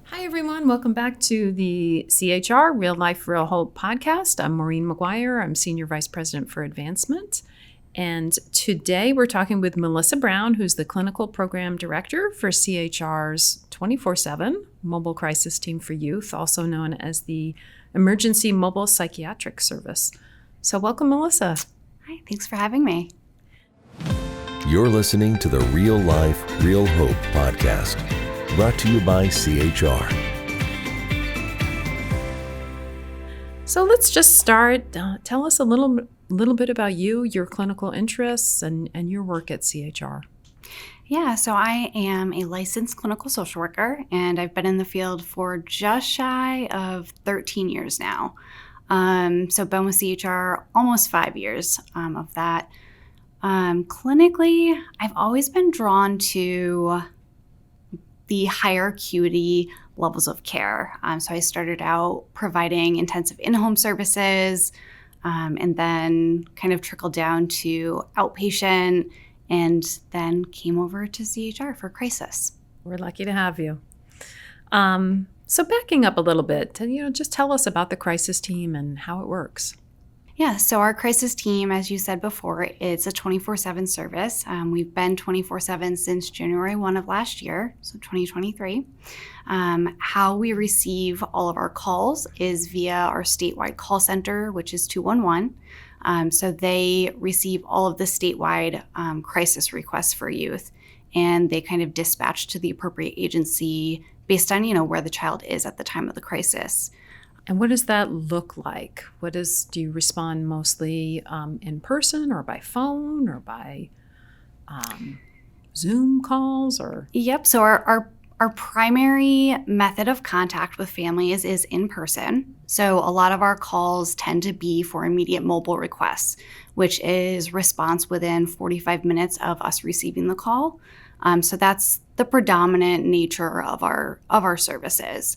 Hi, everyone. Welcome back to the CHR Real Life, Real Hope podcast. I'm Maureen McGuire. I'm Senior Vice President for Advancement. And today we're talking with Melissa Brown, who's the Clinical Program Director for CHR's 24/7 Mobile Crisis Team for Youth, also known as the Emergency Mobile Psychiatric Service. So welcome, Melissa. Hi, thanks for having me. You're listening to the Real Life, Real Hope podcast, brought to you by CHR. So let's just start. Tell us a little bit about you, your clinical interests, and your work at CHR. Yeah, so I am a licensed clinical social worker, and I've been in the field for just shy of 13 years now. So been with CHR almost 5 years of that. Clinically, I've always been drawn to the higher acuity levels of care. So I started out providing intensive in-home services, and then kind of trickled down to outpatient, and then came over to CHR for Crises. We're lucky to have you. So backing up a little bit, just tell us about the crisis team and how it works. Yeah, so our crisis team, as you said before, it's a 24/7 service. We've been 24/7 since January 1 of last year, so 2023. How we receive all of our calls is via our statewide call center, which is 211. So they receive all of the statewide crisis requests for youth, and they kind of dispatch to the appropriate agency based on, where the child is at the time of the crisis. And what does that look like? Do you respond mostly in person or by phone or by Zoom calls or? Yep. So our primary method of contact with families is in person. So a lot of our calls tend to be for immediate mobile requests, which is response within 45 minutes of us receiving the call. So that's the predominant nature of our services.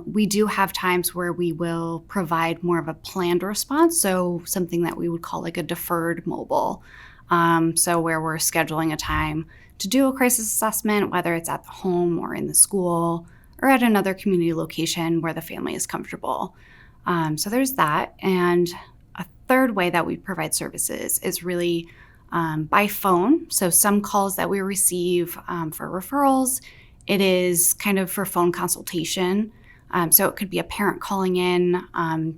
We do have times where we will provide more of a planned response, so something that we would call like a deferred mobile. So where we're scheduling a time to do a crisis assessment, whether it's at the home or in the school or at another community location where the family is comfortable. So there's that. And a third way that we provide services is really by phone. So some calls that we receive for referrals, it is kind of for phone consultation. So it could be a parent calling in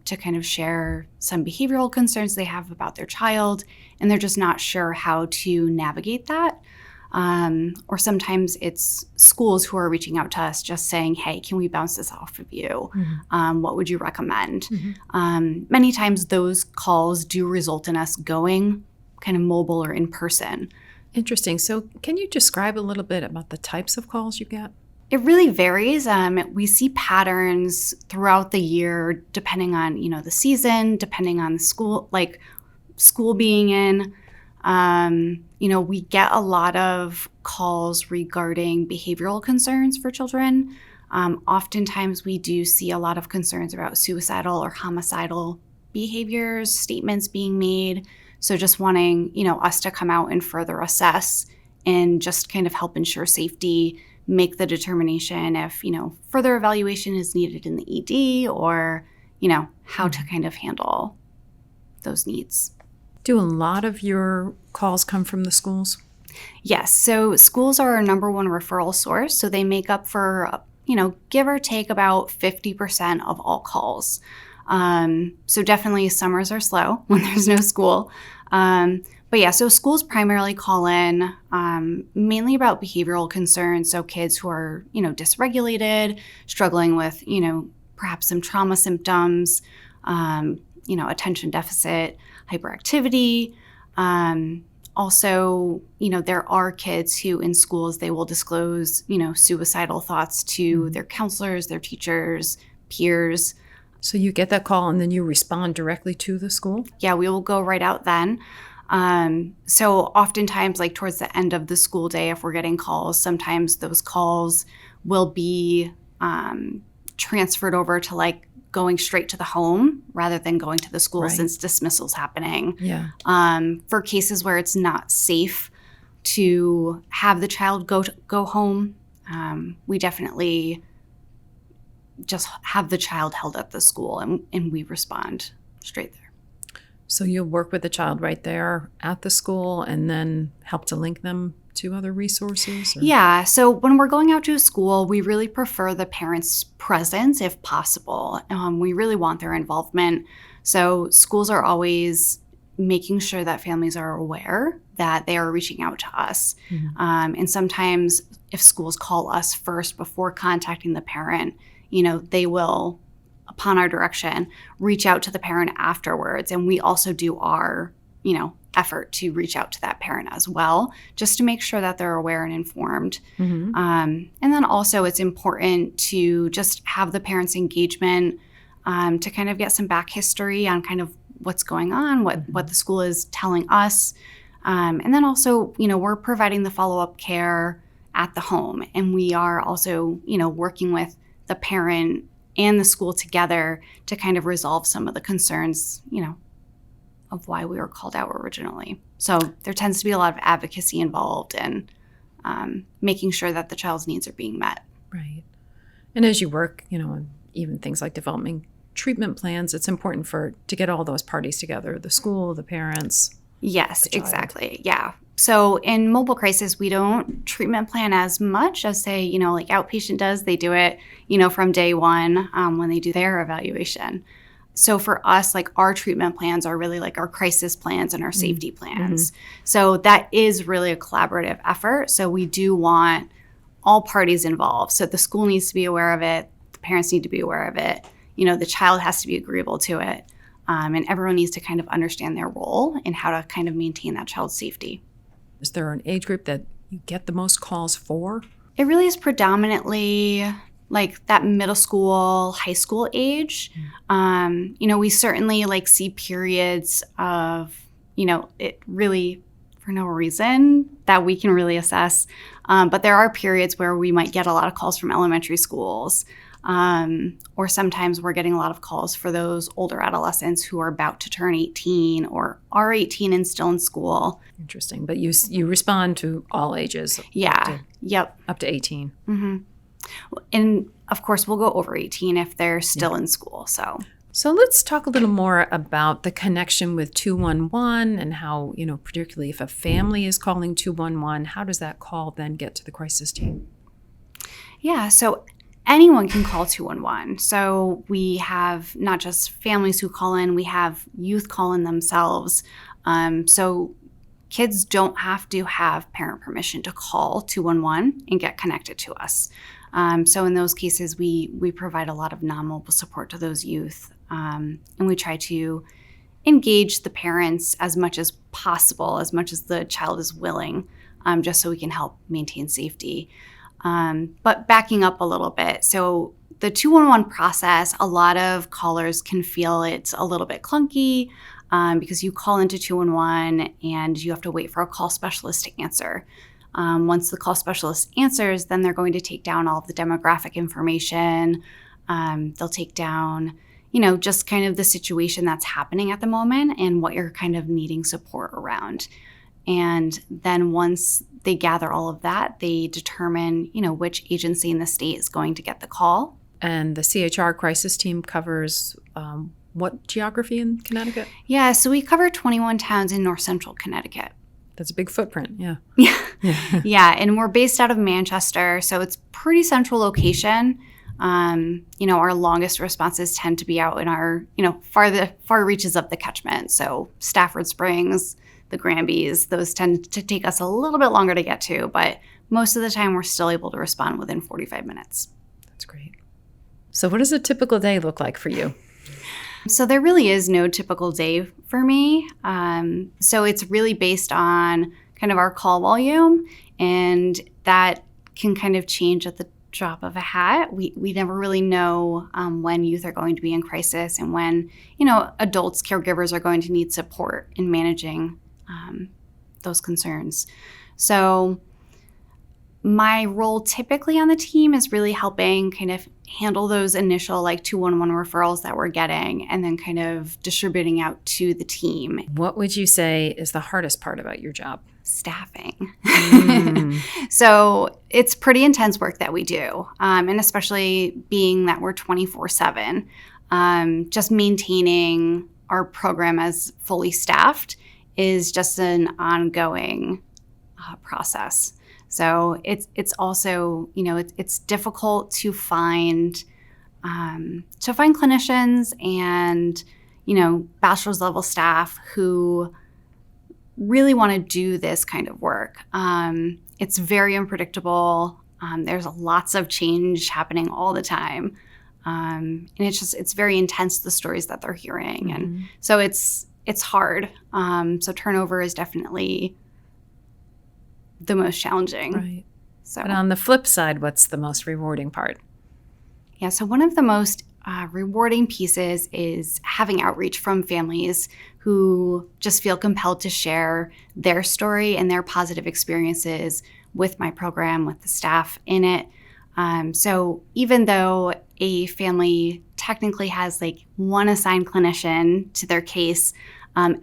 to kind of share some behavioral concerns they have about their child, and they're just not sure how to navigate that. Or sometimes it's schools who are reaching out to us just saying, hey, can we bounce this off of you? Mm-hmm. What would you recommend? Mm-hmm. Many times those calls do result in us going kind of mobile or in person. Interesting. So can you describe a little bit about the types of calls you get? It really varies. We see patterns throughout the year depending on, the season, depending on the school being in. We get a lot of calls regarding behavioral concerns for children. Oftentimes we do see a lot of concerns about suicidal or homicidal behaviors, statements being made. So just wanting, us to come out and further assess and just kind of help ensure safety, make the determination if, further evaluation is needed in the ED or, how to kind of handle those needs. Do a lot of your calls come from the schools? Yes. So schools are our number one referral source. So they make up for, give or take about 50% of all calls. So definitely summers are slow when there's no school. But yeah, so schools primarily call in mainly about behavioral concerns. So kids who are, dysregulated, struggling with, perhaps some trauma symptoms, attention deficit, hyperactivity. Also, there are kids who in schools, they will disclose, suicidal thoughts to their counselors, their teachers, peers. So you get that call and then you respond directly to the school? Yeah, we will go right out then. So oftentimes, like towards the end of the school day, if we're getting calls, sometimes those calls will be transferred over to like going straight to the home rather than going to the school, right, since dismissal's happening. Yeah. For cases where it's not safe to have the child go home, we definitely just have the child held at the school, and we respond straight there. So you'll work with the child right there at the school and then help to link them to other resources? Or? Yeah. So when we're going out to a school, we really prefer the parents' presence if possible. We really want their involvement. So schools are always making sure that families are aware that they are reaching out to us. Mm-hmm. And sometimes if schools call us first before contacting the parent, they will, upon our direction, reach out to the parent afterwards. And we also do our, effort to reach out to that parent as well, just to make sure that they're aware and informed. Mm-hmm. And then also it's important to just have the parents' engagement to kind of get some back history on kind of what's going on, what the school is telling us. And then also, we're providing the follow-up care at the home. And we are also, working with the parent and the school together to kind of resolve some of the concerns, of why we were called out originally. So there tends to be a lot of advocacy involved in making sure that the child's needs are being met. Right. And as you work, on even things like developing treatment plans, it's important to get all those parties together, the school, the parents. Yes, exactly. Yeah. So in mobile crisis, we don't treatment plan as much as, say, like outpatient does. They do it, from day one when they do their evaluation. So for us, like our treatment plans are really like our crisis plans and our safety plans. Mm-hmm. So that is really a collaborative effort. So we do want all parties involved. So the school needs to be aware of it. The parents need to be aware of it. The child has to be agreeable to it. And everyone needs to kind of understand their role and how to kind of maintain that child's safety. Is there an age group that you get the most calls for? It really is predominantly like that middle school, high school age. We certainly see periods of, it really for no reason that we can really assess. But there are periods where we might get a lot of calls from elementary schools. Or sometimes we're getting a lot of calls for those older adolescents who are about to turn 18 or are 18 and still in school. Interesting. But you respond to all ages. Yeah. Up to 18. Mm-hmm. And of course, we'll go over 18 if they're still in school. So let's talk a little more about the connection with 211 and how, particularly if a family is calling 211, how does that call then get to the crisis team? Yeah. So anyone can call 211. So we have not just families who call in, we have youth call in themselves. So kids don't have to have parent permission to call 211 and get connected to us. So in those cases, we provide a lot of non-mobile support to those youth. And we try to engage the parents as much as possible, as much as the child is willing, just so we can help maintain safety. But backing up a little bit, so the 211 process, a lot of callers can feel it's a little bit clunky because you call into 211 and you have to wait for a call specialist to answer. Once the call specialist answers, then they're going to take down all of the demographic information. They'll take down, just kind of the situation that's happening at the moment and what you're kind of needing support around. And then once they gather all of that, they determine, which agency in the state is going to get the call. And the CHR crisis team covers what geography in Connecticut? Yeah, so we cover 21 towns in north central Connecticut. That's a big footprint, yeah. Yeah, and we're based out of Manchester, so it's pretty central location. Our longest responses tend to be out in our, far reaches of the catchment. So Stafford Springs, the Granbys, those tend to take us a little bit longer to get to, but most of the time we're still able to respond within 45 minutes. That's great. So what does a typical day look like for you? So there really is no typical day for me. So it's really based on kind of our call volume, and that can kind of change at the drop of a hat. We never really know when youth are going to be in crisis and when, adults, caregivers are going to need support in managing those concerns. So my role typically on the team is really helping kind of handle those initial 211 referrals that we're getting and then kind of distributing out to the team. What would you say is the hardest part about your job? staffing. So it's pretty intense work that we do. And especially being that we're 24/7, just maintaining our program as fully staffed is just an ongoing process. So it's also, it's difficult to find clinicians and, bachelor's level staff who really want to do this kind of work. It's very unpredictable. There's lots of change happening all the time. And it's very intense, the stories that they're hearing. Mm-hmm. And so it's hard. So turnover is definitely the most challenging. Right. So, but on the flip side, what's the most rewarding part? Yeah, so one of the most rewarding pieces is having outreach from families who just feel compelled to share their story and their positive experiences with my program, with the staff in it. So even though a family technically has like one assigned clinician to their case,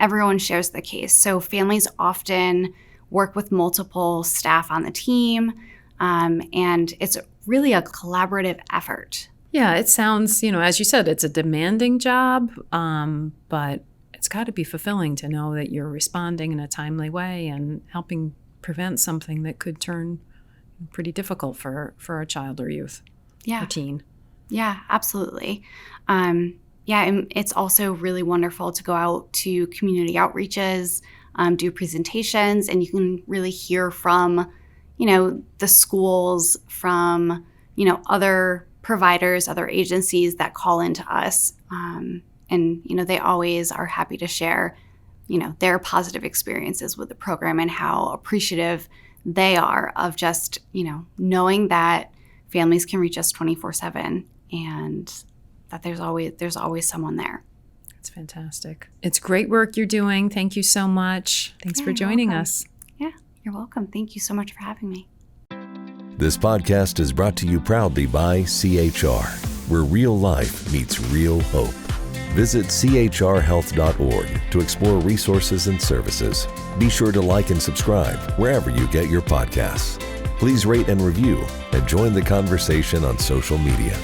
everyone shares the case. So families often work with multiple staff on the team, and it's really a collaborative effort. Yeah, it sounds, as you said, it's a demanding job, but it's got to be fulfilling to know that you're responding in a timely way and helping prevent something that could turn pretty difficult for a child or youth or teen. Yeah, absolutely. And it's also really wonderful to go out to community outreaches, do presentations, and you can really hear from, the schools, from, other providers, other agencies that call into us. And, they always are happy to share, their positive experiences with the program and how appreciative they are of just, knowing that families can reach us 24/7 and that there's always someone there. That's fantastic. It's great work you're doing. Thank you so much. Thanks for joining us. Yeah, you're welcome. Thank you so much for having me. This podcast is brought to you proudly by CHR, where real life meets real hope. Visit chrhealth.org to explore resources and services. Be sure to like and subscribe wherever you get your podcasts. Please rate and review and join the conversation on social media.